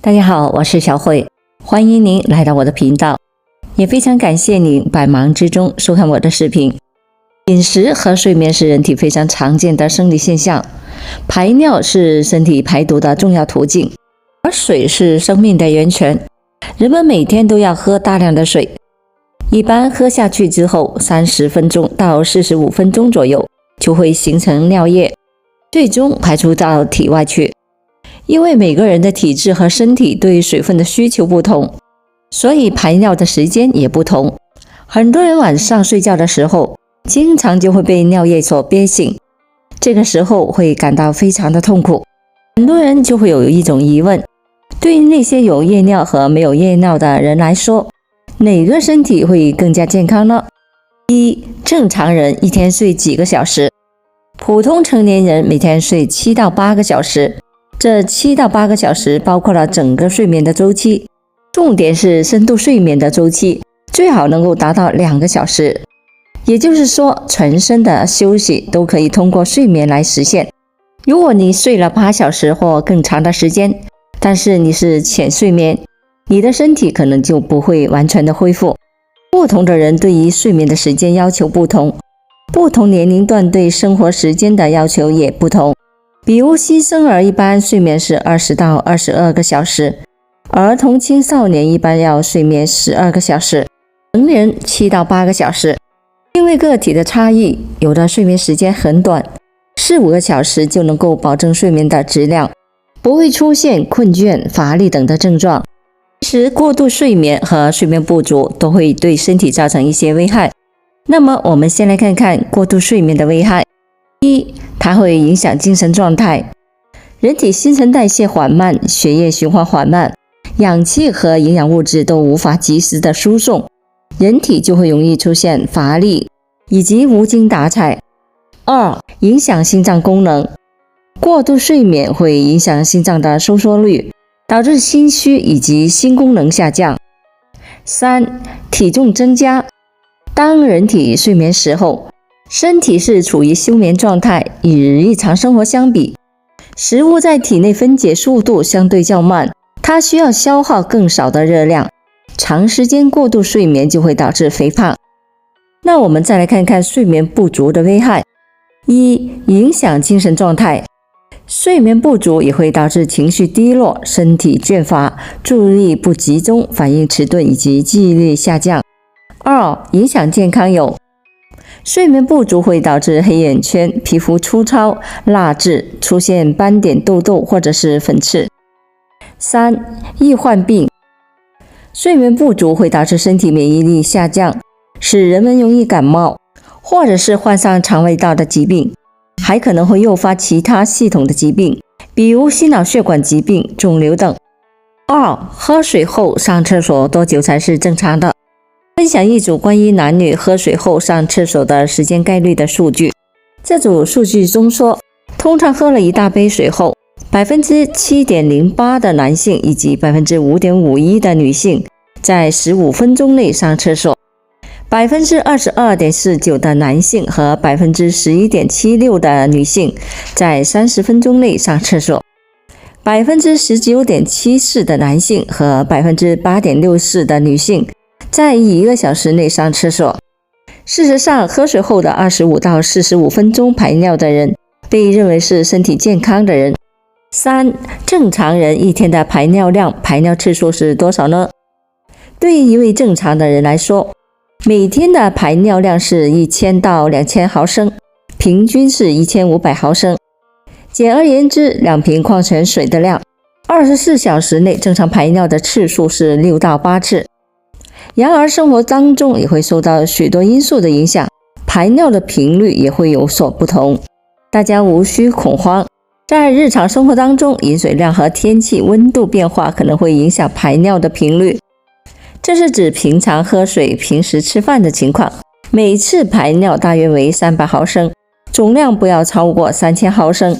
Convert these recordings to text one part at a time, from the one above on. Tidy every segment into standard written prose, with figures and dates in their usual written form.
大家好，我是小慧，欢迎您来到我的频道，也非常感谢您百忙之中收看我的视频。饮食和睡眠是人体非常常见的生理现象，排尿是身体排毒的重要途径，而水是生命的源泉。人们每天都要喝大量的水，一般喝下去之后30分钟到45分钟左右就会形成尿液，最终排出到体外去。因为每个人的体质和身体对水分的需求不同，所以排尿的时间也不同。很多人晚上睡觉的时候经常就会被尿液所憋醒，这个时候会感到非常的痛苦。很多人就会有一种疑问，对于那些有夜尿和没有夜尿的人来说，哪个身体会更加健康呢？正常人一天睡几个小时？普通成年人每天睡7到8个小时，这7到8个小时包括了整个睡眠的周期，重点是深度睡眠的周期，最好能够达到2个小时。也就是说，全身的休息都可以通过睡眠来实现。如果你睡了8小时或更长的时间，但是你是浅睡眠，你的身体可能就不会完全的恢复。不同的人对于睡眠的时间要求不同，不同年龄段对生活时间的要求也不同。比如新生儿一般睡眠是20到22个小时，儿童青少年一般要睡眠12个小时，成人7到8个小时。因为个体的差异，有的睡眠时间很短，4-5个小时就能够保证睡眠的质量，不会出现困倦、乏力等的症状。其实过度睡眠和睡眠不足都会对身体造成一些危害。那么我们先来看看过度睡眠的危害。它会影响精神状态。人体新陈代谢缓慢，血液循环缓慢，氧气和营养物质都无法及时的输送，人体就会容易出现乏力以及无精打采。影响心脏功能。过度睡眠会影响心脏的收缩率，导致心虚以及心功能下降。体重增加。当人体睡眠时候，身体是处于休眠状态，与日常生活相比，食物在体内分解速度相对较慢，它需要消耗更少的热量，长时间过度睡眠就会导致肥胖。那我们再来看看睡眠不足的危害。影响精神状态。睡眠不足也会导致情绪低落、身体倦乏、注意力不集中、反应迟钝以及记忆力下降。影响健康有睡眠不足会导致黑眼圈、皮肤粗糙、蜡质，出现斑点、痘痘或者是粉刺。易患病。睡眠不足会导致身体免疫力下降，使人们容易感冒，或者是患上肠胃道的疾病，还可能会诱发其他系统的疾病，比如心脑血管疾病、肿瘤等。喝水后上厕所多久才是正常的？分享一组关于男女喝水后上厕所的时间概率的数据。这组数据中说，通常喝了一大杯水后，7.08% 的男性以及5.51% 的女性在15分钟内上厕所，22.49% 的男性和11.76% 的女性在30分钟内上厕所，19.74% 的男性和8.64% 的女性在1个小时内上厕所。事实上，喝水后的25到45分钟排尿的人被认为是身体健康的人。正常人一天的排尿量、排尿次数是多少呢？对于一位正常的人来说，每天的排尿量是1000到2000毫升，平均是1500毫升。简而言之，2瓶矿泉水的量，24小时内正常排尿的次数是6到8次。然而生活当中也会受到许多因素的影响，排尿的频率也会有所不同。大家无需恐慌，在日常生活当中，饮水量和天气温度变化可能会影响排尿的频率。这是指平常喝水、平时吃饭的情况，每次排尿大约为300毫升，总量不要超过3000毫升。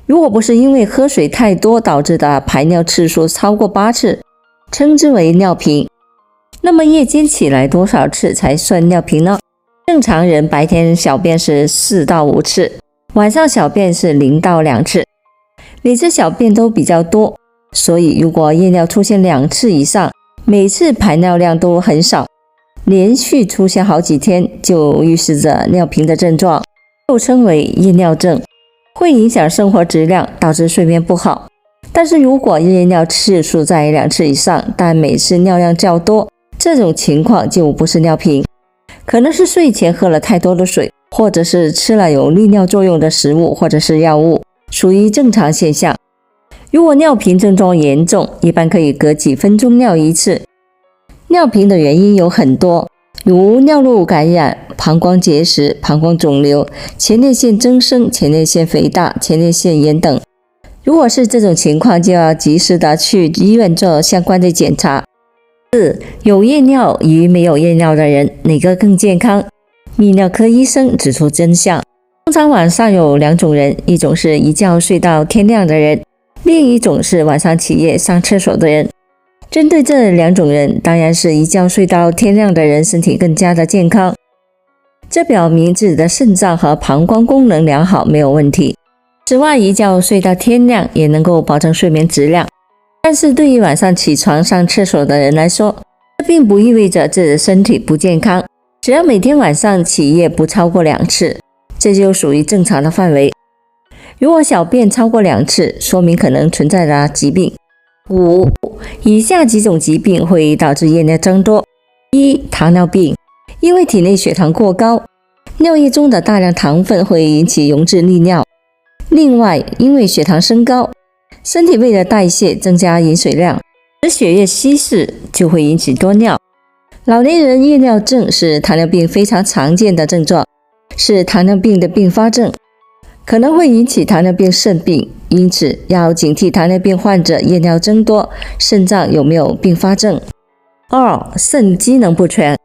如果不是因为喝水太多导致的排尿次数超过8次，称之为尿频。那么夜间起来多少次才算尿频呢？正常人白天小便是4到5次，晚上小便是0到2次。每次小便都比较多，所以如果夜尿出现2次以上，每次排尿量都很少，连续出现好几天，就预示着尿频的症状，又称为夜尿症，会影响生活质量，导致睡眠不好。但是如果夜尿次数在2次以上，但每次尿量较多，这种情况就不是尿频，可能是睡前喝了太多的水，或者是吃了有利尿作用的食物或者是药物，属于正常现象。如果尿频症状严重，一般可以隔几分钟尿一次。尿频的原因有很多，如尿路感染、膀胱结石、膀胱肿瘤、前列腺增生、前列腺肥大、前列腺炎等。如果是这种情况，就要及时的去医院做相关的检查。4. 有夜尿与没有夜尿的人，哪个更健康？泌尿科医生指出真相，通常晚上有2种人，一种是一觉睡到天亮的人，另一种是晚上起夜上厕所的人。针对这2种人，当然是一觉睡到天亮的人身体更加的健康，这表明自己的肾脏和膀胱功能良好，没有问题。此外，一觉睡到天亮也能够保证睡眠质量。但是对于晚上起床上厕所的人来说，这并不意味着自己的身体不健康，只要每天晚上起夜不超过2次，这就属于正常的范围。如果小便超过2次，说明可能存在着疾病。5. 以下几种疾病会导致夜尿增多。1. 糖尿病，因为体内血糖过高，尿液中的大量糖分会引起溶质利尿。另外，因为血糖升高，身体为了代谢增加饮水量，使血液稀释，就会引起多尿。老年人夜尿症是糖尿病非常常见的症状，是糖尿病的并发症，可能会引起糖尿病肾病，因此要警惕糖尿病患者夜尿增多，肾脏有没有并发症。2. 肾机能不全，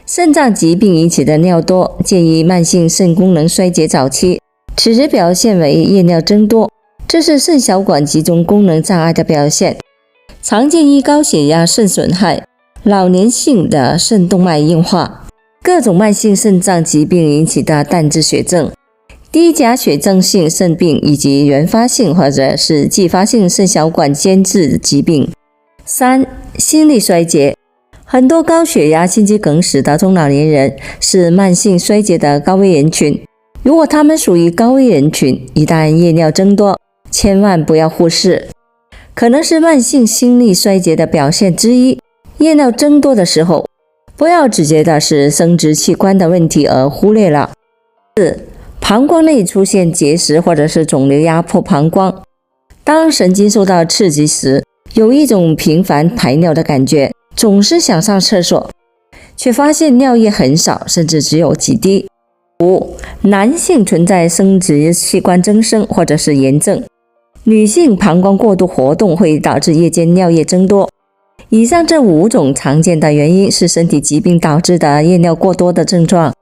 肾脏疾病引起的尿多，建议慢性肾功能衰竭早期，此时表现为夜尿增多，这是肾小管集中功能障碍的表现，常见于高血压、肾损害、老年性的肾动脉硬化、各种慢性肾脏疾病引起的淡质血症、低钾血症性肾病以及原发性或者是继发性肾小管间质疾病。3. 心力衰竭，很多高血压、心肌梗死的中老年人是慢性衰竭的高危人群，如果他们属于高危人群，一旦夜尿增多，千万不要忽视，可能是慢性心力衰竭的表现之一。夜尿增多的时候，不要只觉得是生殖器官的问题而忽略了。4. 膀胱内出现结石或者是肿瘤压迫膀胱，当神经受到刺激时，有一种频繁排尿的感觉，总是想上厕所，却发现尿液很少，甚至只有几滴。5. 男性存在生殖器官增生或者是炎症，女性膀胱过度活动会导致夜间尿液增多。以上这5种常见的原因是身体疾病导致的夜尿过多的症状。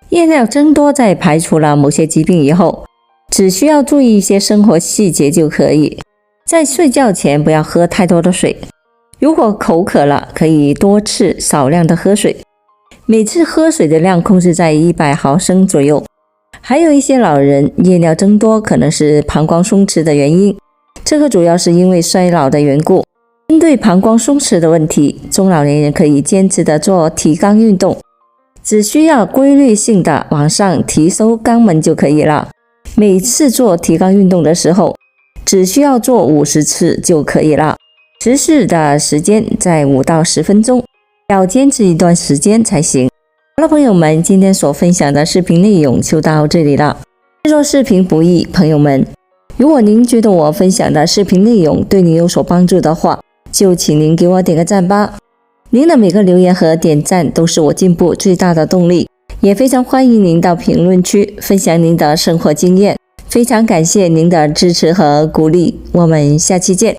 夜尿增多在排除了某些疾病以后，只需要注意一些生活细节就可以。在睡觉前不要喝太多的水，如果口渴了，可以多次少量的喝水，每次喝水的量控制在100毫升左右。还有一些老人夜尿增多可能是膀胱松弛的原因，这个主要是因为衰老的缘故。针对膀胱松弛的问题，中老年人可以坚持的做提肛运动，只需要规律性的往上提收肛门就可以了。每次做提肛运动的时候，只需要做50次就可以了，持续的时间在5到10分钟，要坚持一段时间才行。好了，朋友们，今天所分享的视频内容就到这里了。制作视频不易，朋友们，如果您觉得我分享的视频内容对您有所帮助的话，就请您给我点个赞吧。您的每个留言和点赞都是我进步最大的动力，也非常欢迎您到评论区分享您的生活经验。非常感谢您的支持和鼓励，我们下期见。